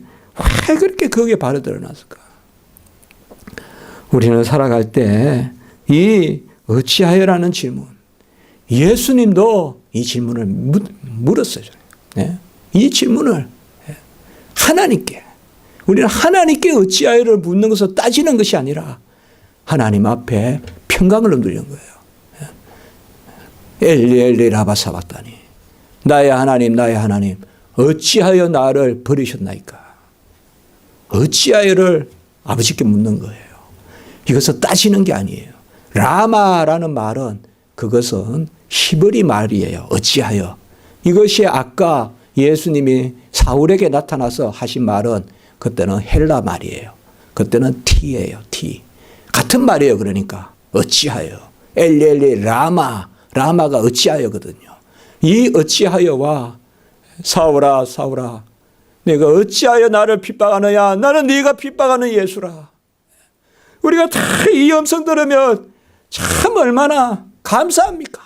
왜 그렇게 거기에 발이 드러났을까? 우리는 살아갈 때 이 어찌하여라는 질문, 예수님도 이 질문을 물었어요. 네? 이 질문을 하나님께, 우리는 하나님께 어찌하여를 묻는 것을 따지는 것이 아니라 하나님 앞에 평강을 누리는 거예요. 엘리 엘리 라마 사박다니, 나의 하나님 나의 하나님 어찌하여 나를 버리셨나이까? 어찌하여를 아버지께 묻는 거예요. 이것을 따지는 게 아니에요. 라마라는 말은 그것은 히브리 말이에요. 어찌하여. 이것이 아까 예수님이 사울에게 나타나서 하신 말은 그때는 헬라 말이에요. 그때는 티예요. 티. 같은 말이에요. 그러니까 어찌하여. 엘리 라마가 어찌하여거든요. 이 어찌하여와 사울아 사울아 내가 어찌하여 나를 핍박하느냐, 나는 네가 핍박하는 예수라. 우리가 다 이 음성 들으면 참 얼마나 감사합니까?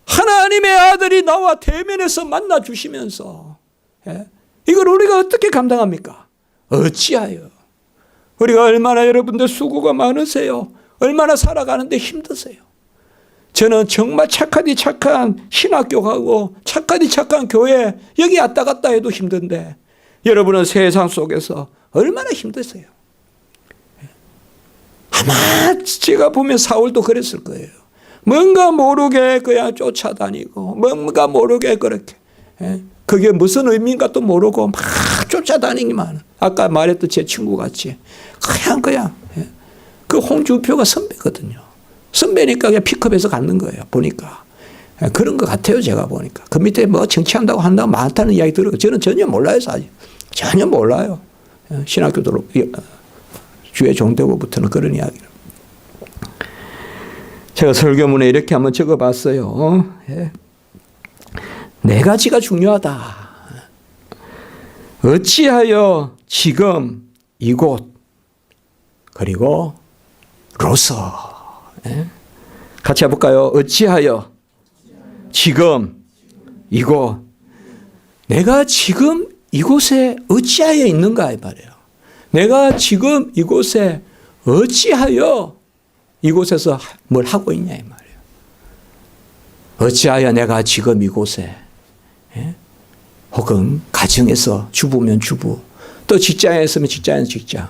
하나님의 아들이 나와 대면에서 만나 주시면서 이걸 우리가 어떻게 감당합니까? 어찌하여. 우리가 얼마나 여러분들 수고가 많으세요. 얼마나 살아가는데 힘드세요. 저는 정말 착하디 착한 신학교 가고 착하디 착한 교회 여기 왔다 갔다 해도 힘든데 여러분은 세상 속에서 얼마나 힘드세요. 아마 제가 보면 사울도 그랬을 거예요. 뭔가 모르게 그냥 쫓아다니고 뭔가 모르게 그렇게 그게 무슨 의미인가 또 모르고 막 쫓아다니기만. 아까 말했던 제 친구 같이 그냥 그 홍준표가 선배거든요. 선배니까 그냥 픽업해서 갖는 거예요. 보니까. 그런 것 같아요. 제가 보니까. 그 밑에 뭐 정치한다고 한다고 많다는 이야기 들어요. 저는 전혀 몰라요. 사실. 전혀 몰라요. 신학교 들어 주의 종되고부터는 그런 이야기를. 제가 설교문에 이렇게 한번 적어봤어요. 네 가지가 중요하다. 어찌하여 지금 이곳 그리고 로서. 같이 해볼까요? 어찌하여 지금 이곳. 내가 지금 이곳에 어찌하여 있는가 이 말이에요. 내가 지금 이곳에 어찌하여 이곳에서 뭘 하고 있냐 이 말이에요. 어찌하여 내가 지금 이곳에 혹은 가정에서 주부면 주부 또 직장에 있으면 직장에서 직장.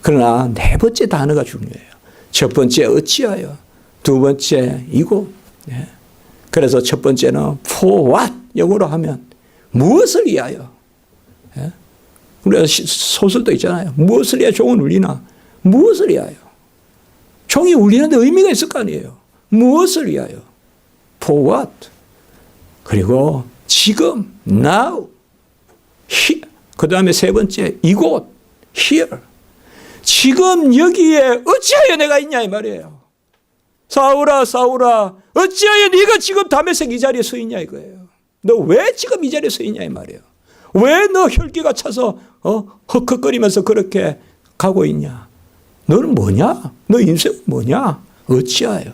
그러나 네 번째 단어가 중요해요. 첫 번째 어찌하여, 두 번째 이곳. 그래서 첫 번째는 for what 영어로 하면 무엇을 위하여. 우리가 소설도 있잖아요. 무엇을 위하여 종은 울리나. 무엇을 위하여. 종이 울리는데 의미가 있을 거 아니에요. 무엇을 위하여. for what. 그리고 지금 now. 그 다음에 세 번째 이곳 here. 지금 여기에 어찌하여 내가 있냐 이 말이에요. 사울아 사울아 어찌하여 네가 지금 다메섹 이 자리에 서 있냐 이거예요. 너 왜 지금 이 자리에 서 있냐 이 말이에요. 왜 너 혈기가 차서 헉헉거리면서 그렇게 가고 있냐. 너는 뭐냐? 너 인생은 뭐냐? 어찌하여.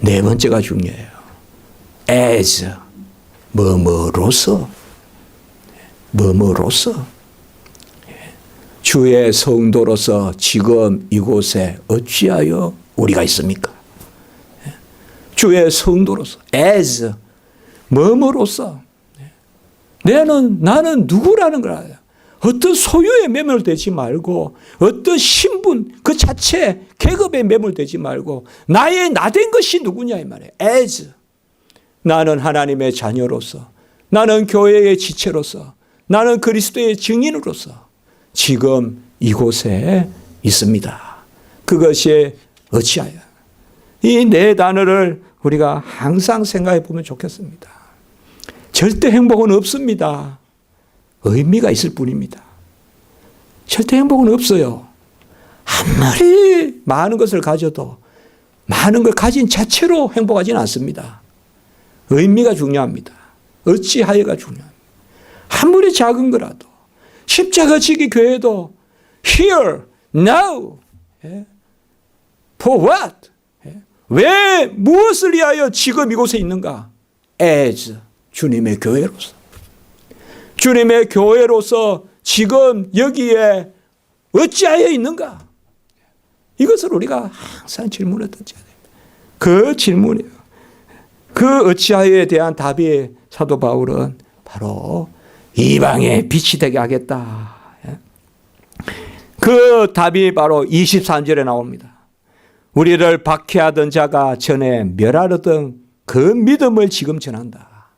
네 번째가 중요해요. as 뭐뭐로서 주의 성도로서 지금 이곳에 어찌하여 우리가 있습니까? 주의 성도로서, as, 뭐뭐로서. 나는 누구라는 걸 알아요. 어떤 소유에 매몰되지 말고, 어떤 신분, 그 자체, 계급에 매몰되지 말고, 나의 나된 것이 누구냐, 이 말이에요. as. 나는 하나님의 자녀로서, 나는 교회의 지체로서, 나는 그리스도의 증인으로서 지금 이곳에 있습니다. 그것이 어찌하여. 이 네 단어를 우리가 항상 생각해 보면 좋겠습니다. 절대 행복은 없습니다. 의미가 있을 뿐입니다. 절대 행복은 없어요. 아무리 많은 것을 가져도 많은 걸 가진 자체로 행복하지는 않습니다. 의미가 중요합니다. 어찌하여가 중요합니다. 아무리 작은 거라도 십자가 지기 교회도 here, now, for what? 왜 무엇을 위하여 지금 이곳에 있는가? as 주님의 교회로서. 주님의 교회로서 지금 여기에 어찌하여 있는가? 이것을 우리가 항상 질문을 던져야 됩니다. 그 질문이에요. 그 어찌하여에 대한 답이 사도 바울은 바로 이방의 빛이 되게 하겠다. 그 답이 바로 23절에 나옵니다. 우리를 박해하던 자가 전에 멸하려던 그 믿음을 지금 전한다.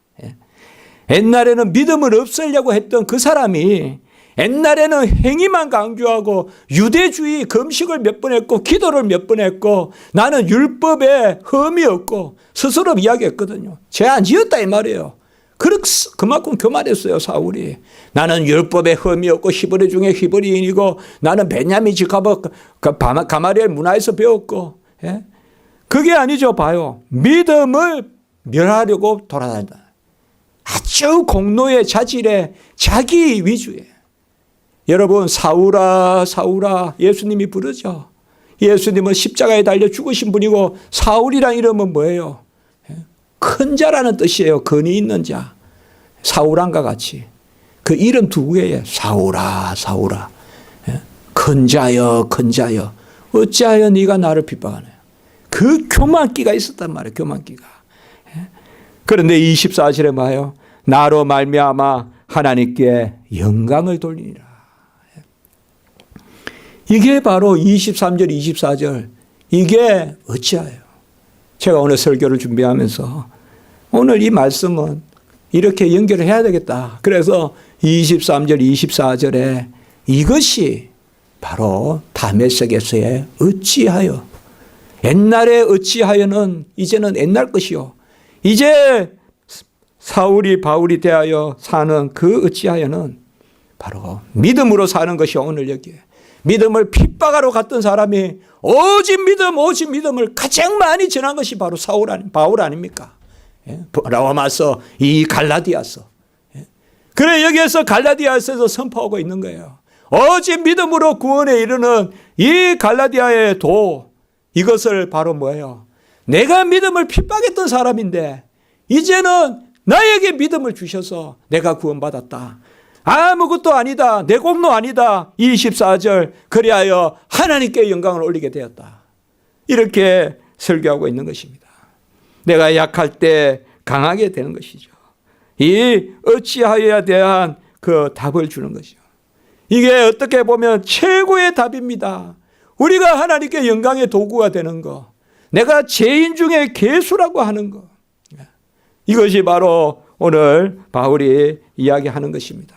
옛날에는 믿음을 없애려고 했던 그 사람이 옛날에는 행위만 강조하고 유대주의 금식을 몇 번 했고 기도를 몇 번 했고 나는 율법에 흠이 없고 스스로 이야기했거든요. 죄 안 지었다 이 말이에요. 그만큼 교만했어요, 사울이. 나는 율법에 흠이 없고 히브리 중에 히브리인이고 나는 베냐민 집합의 가마리엘 문화에서 배웠고. 예? 그게 아니죠. 봐요. 믿음을 멸하려고 돌아다닌다. 아주 공로의 자질에 자기 위주에. 여러분 사울아 사울아 예수님이 부르죠. 예수님은 십자가에 달려 죽으신 분이고 사울이란 이름은 뭐예요? 큰 자라는 뜻이에요. 근이 있는 자. 사울왕과 같이. 그 이름 두 개에 사울아 사울아. 큰 자여 큰 자여. 어찌하여 네가 나를 핍박하냐. 그 교만기가 있었단 말이에요. 교만기가. 그런데 24절에 뭐예요? 나로 말미암아 하나님께 영광을 돌리니라. 이게 바로 23절 24절. 이게 어찌하여. 제가 오늘 설교를 준비하면서 오늘 이 말씀은 이렇게 연결을 해야 되겠다. 그래서 23절 24절에 이것이 바로 다메섹에서의 어찌하여. 옛날에 어찌하여는 이제는 옛날 것이요. 이제 사울이 바울이 대하여 사는 그 어찌하여는 바로 믿음으로 사는 것이 오늘 여기에. 믿음을 핍박하러 갔던 사람이 오직 믿음을 가장 많이 전한 것이 바로 바울 아닙니까? 로마서 이 갈라디아서. 그래 여기에서 갈라디아서에서 선포하고 있는 거예요. 오직 믿음으로 구원에 이르는 이 갈라디아의 도 이것을 바로 뭐예요? 내가 믿음을 핍박했던 사람인데 이제는 나에게 믿음을 주셔서 내가 구원받았다. 아무것도 아니다. 내 공로 아니다. 24절 그리하여 하나님께 영광을 올리게 되었다. 이렇게 설교하고 있는 것입니다. 내가 약할 때 강하게 되는 것이죠. 이 어찌하여에 대한 그 답을 주는 것이죠. 이게 어떻게 보면 최고의 답입니다. 우리가 하나님께 영광의 도구가 되는 거. 내가 죄인 중에 괴수라고 하는 거. 이것이 바로 오늘 바울이 이야기하는 것입니다.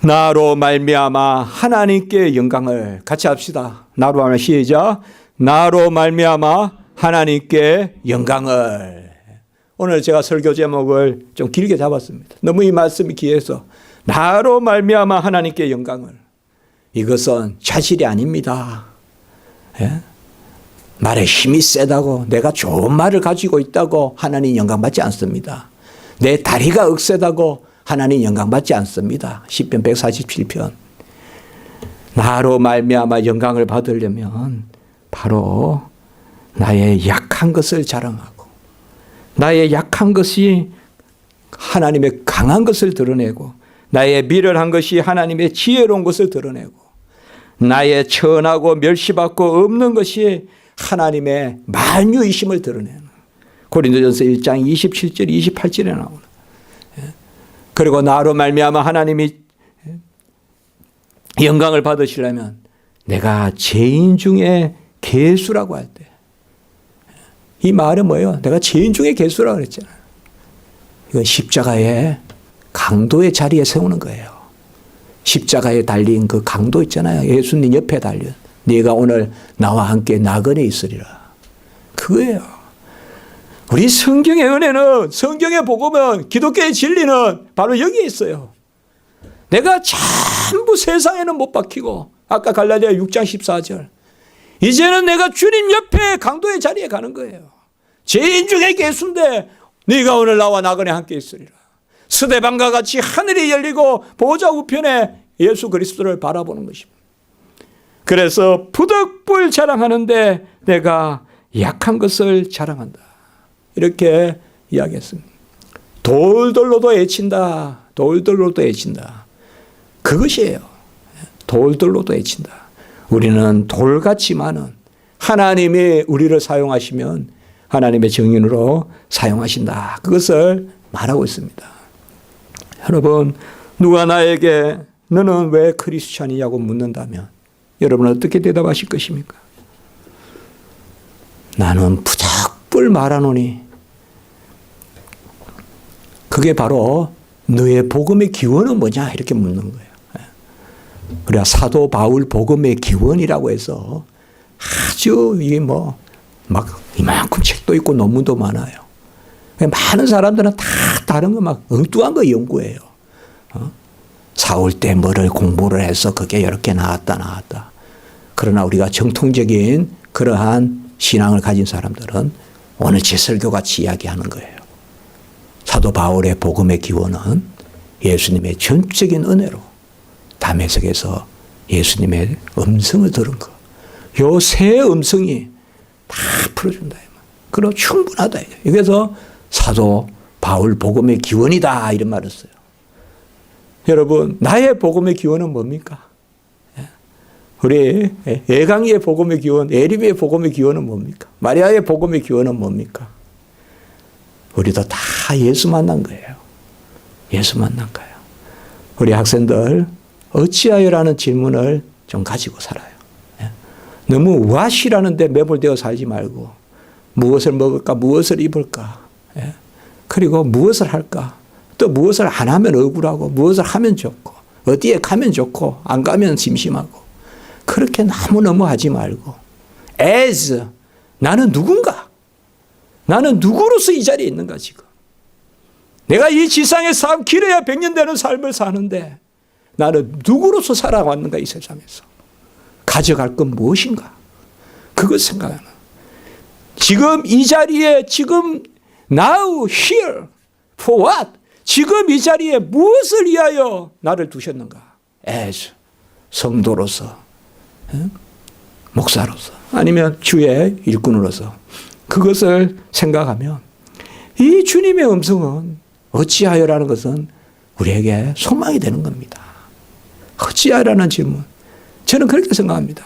나로 말미암아 하나님께 영광을 같이 합시다. 나로 하면 시작. 나로 말미암아 하나님께 영광을. 오늘 제가 설교 제목을 좀 길게 잡았습니다. 너무 이 말씀이 귀해서 나로 말미암아 하나님께 영광을. 이것은 자질이 아닙니다. 예? 말에 힘이 세다고 내가 좋은 말을 가지고 있다고 하나님 영광 받지 않습니다. 내 다리가 억세다고 하나님 영광 받지 않습니다. 시편 147편. 나로 말미암아 영광을 받으려면 바로 나의 약한 것을 자랑하고 나의 약한 것이 하나님의 강한 것을 드러내고 나의 미련한 것이 하나님의 지혜로운 것을 드러내고 나의 천하고 멸시받고 없는 것이 하나님의 만유이심을 드러내는 고린도전서 1장 27절 28절에 나오는 그리고 나로 말미암아 하나님이 영광을 받으시려면 내가 죄인 중에 괴수라고 할 때 이 말은 뭐예요? 내가 죄인 중에 괴수라고 그랬잖아요. 이건 십자가의 강도의 자리에 세우는 거예요. 십자가에 달린 그 강도 있잖아요. 예수님 옆에 달린 네가 오늘 나와 함께 나그네 있으리라. 그거예요. 우리 성경의 은혜는 성경의 복음은 기독교의 진리는 바로 여기에 있어요. 내가 전부 세상에는 못 박히고 아까 갈라디아 6장 14절 이제는 내가 주님 옆에 강도의 자리에 가는 거예요. 죄인 중에 괴수인데 네가 오늘 나와 나그네 함께 있으리라. 스데반과 같이 하늘이 열리고 보좌 우편에 예수 그리스도를 바라보는 것입니다. 그래서 부득불 자랑하는데 내가 약한 것을 자랑한다. 이렇게 이야기했습니다. 돌돌로도 애친다. 돌돌로도 애친다. 그것이에요. 돌돌로도 애친다. 우리는 돌같지만은 하나님이 우리를 사용하시면 하나님의 정인으로 사용하신다. 그것을 말하고 있습니다. 여러분, 누가 나에게 너는 왜 크리스찬이냐고 묻는다면 여러분은 어떻게 대답하실 것입니까? 나는 부득불 말하노니 그게 바로 너의 복음의 기원은 뭐냐 이렇게 묻는 거예요. 우리가 사도 바울 복음의 기원이라고 해서 아주 이게 뭐 막 이만큼 책도 있고 논문도 많아요. 많은 사람들은 다 다른 거 막 엉뚱한 거 연구해요. 사울 때 뭐를 공부를 해서 그게 이렇게 나왔다. 그러나 우리가 정통적인 그러한 신앙을 가진 사람들은 오늘 제 설교같이 이야기하는 거예요. 사도 바울의 복음의 기원은 예수님의 전적인 은혜로 담에색에서 예수님의 음성을 들은 거. 요 세 음성이 다 풀어준다. 그럼 충분하다. 그래서 사도 바울 복음의 기원이다. 이런 말을 써요. 여러분, 나의 복음의 기원은 뭡니까? 우리 예강이의 복음의 기원, 에리비의 복음의 기원은 뭡니까? 마리아의 복음의 기원은 뭡니까? 우리도 다 예수 만난 거예요. 예수 만난 거예요. 우리 학생들 어찌하여라는 질문을 좀 가지고 살아요. 너무 what이라는 데 매몰되어 살지 말고 무엇을 먹을까, 무엇을 입을까, 그리고 무엇을 할까, 또 무엇을 안 하면 억울하고 무엇을 하면 좋고 어디에 가면 좋고 안 가면 심심하고 그렇게 너무너무 하지 말고 as 나는 누군가, 나는 누구로서 이 자리에 있는가 지금. 내가 이 지상의 삶 길어야 100년 되는 삶을 사는데 나는 누구로서 살아왔는가 이 세상에서. 가져갈 건 무엇인가? 그것 생각하는. 지금 이 자리에 지금 now here for what? 지금 이 자리에 무엇을 위하여 나를 두셨는가? as 성도로서, 목사로서, 아니면 주의 일꾼으로서 그것을 생각하면 이 주님의 음성은 어찌하여라는 것은 우리에게 소망이 되는 겁니다. 어찌하여라는 질문. 저는 그렇게 생각합니다.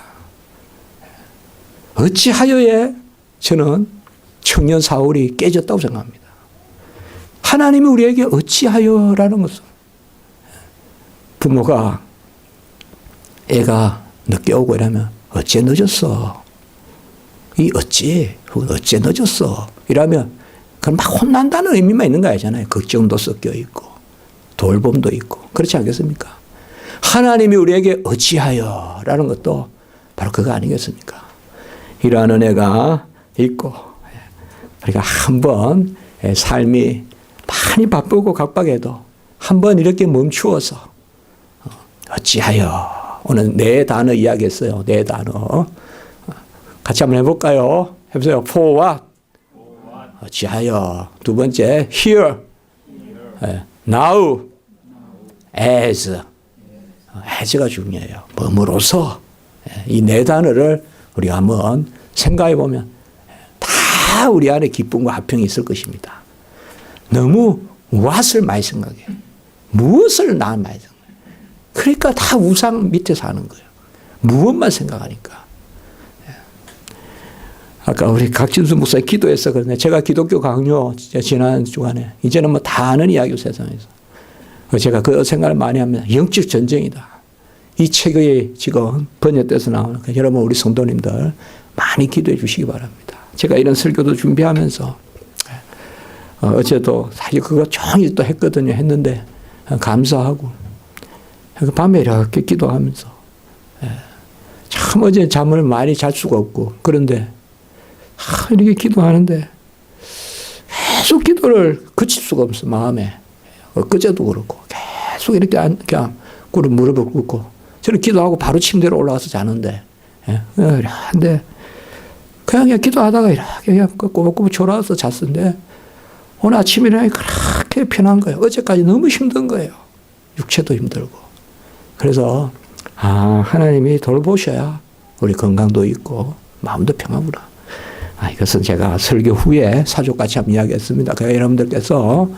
어찌하여에 저는 청년 사울이 깨졌다고 생각합니다. 하나님이 우리에게 어찌하여라는 것은 부모가 애가 늦게 오고 이러면 어째 늦었어. 이 어째 늦었어. 이러면 그럼 막 혼난다는 의미만 있는 거 아니잖아요. 걱정도 섞여 있고 돌봄도 있고 그렇지 않겠습니까? 하나님이 우리에게 어찌하여라는 것도 바로 그거 아니겠습니까? 이러한 은혜가 있고 우리가 한번 삶이 많이 바쁘고 각박해도 한번 이렇게 멈추어서 어찌하여 오늘 네 단어 이야기했어요. 네 단어 같이 한번 해볼까요? 해보세요. For what? 어찌하여. 두 번째 here, now, as. as가 중요해요. 뭐뭐로서. 이 네 단어를 우리가 한번 생각해 보면 다 우리 안에 기쁨과 화평이 있을 것입니다. 너무 what을 많이 생각해요. 무엇을 나 많이 생각해요. 그러니까 다 우상 밑에 사는 거예요. 무엇만 생각하니까. 아까 우리 각진수 목사 기도했어. 그러네. 제가 기독교 강요 지난 주간에 이제는 뭐 다 아는 이야기요 세상에서. 제가 그 생각을 많이 합니다. 영적 전쟁이다. 이 책이 지금 번역돼서 나오는 여러분 우리 성도님들 많이 기도해 주시기 바랍니다. 제가 이런 설교도 준비하면서 어제도 사실 그거 종일 또 했거든요. 했는데 감사하고 밤에 이렇게 기도하면서 참 어제 잠을 많이 잘 수가 없고 그런데 이렇게 기도하는데 계속 기도를 그칠 수가 없어 마음에. 그제도 그렇고 계속 이렇게 그냥 꿀을 무릎을 꿇고 저는 기도하고 바로 침대로 올라가서 자는데 근데 그냥 기도하다가 이렇게 그냥 꼬박꼬박 졸아서 잤는데 오늘 아침에 일어나니 그렇게 편한 거예요. 어제까지 너무 힘든 거예요. 육체도 힘들고. 그래서 하나님이 돌보셔야 우리 건강도 있고 마음도 평하구나. 이것은 제가 설교 후에 사족같이 한번 이야기했습니다. 그러니까 여러분들께서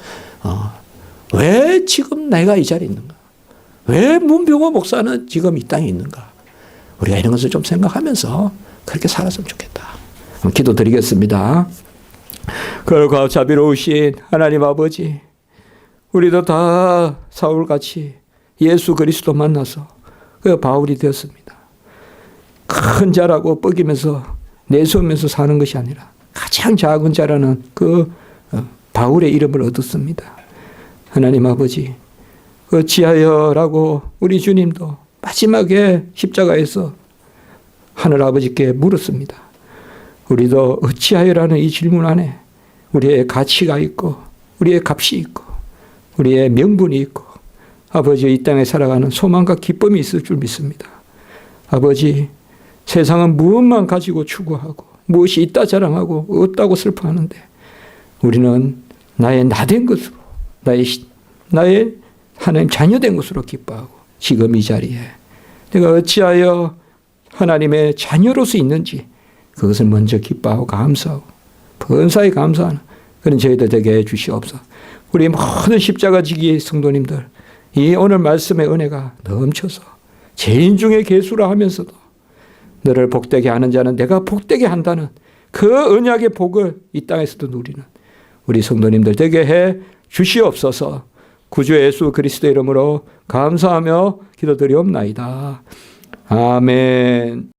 왜 지금 내가 이 자리에 있는가? 왜 문병호 목사는 지금 이 땅에 있는가? 우리가 이런 것을 좀 생각하면서 그렇게 살았으면 좋겠다. 기도드리겠습니다. 그러고 자비로우신 하나님 아버지, 우리도 다 사울같이 예수 그리스도 만나서 그 바울이 되었습니다. 큰 자라고 뻐기면서 내세우면서 사는 것이 아니라 가장 작은 자라는 그 바울의 이름을 얻었습니다. 하나님 아버지, 어찌하여라고 우리 주님도 마지막에 십자가에서 하늘 아버지께 물었습니다. 우리도 어찌하여라는 이 질문 안에 우리의 가치가 있고 우리의 값이 있고 우리의 명분이 있고 아버지 이 땅에 살아가는 소망과 기쁨이 있을 줄 믿습니다. 아버지, 세상은 무엇만 가지고 추구하고 무엇이 있다 자랑하고 없다고 슬퍼하는데 우리는 나의 나된 것으로 나의 하나님 자녀된 것으로 기뻐하고 지금 이 자리에 내가 어찌하여 하나님의 자녀로서 있는지 그것을 먼저 기뻐하고 감사하고 번사에 감사하는 그런 저희들 되게 해 주시옵소서. 우리 모든 십자가 지기 성도님들 이 오늘 말씀의 은혜가 넘쳐서 죄인 중에 괴수라 하면서도 너를 복되게 하는 자는 내가 복되게 한다는 그 언약의 복을 이 땅에서도 누리는 우리 성도님들 되게 해 주시옵소서. 구주 예수 그리스도의 이름으로 감사하며 기도드리옵나이다. 아멘.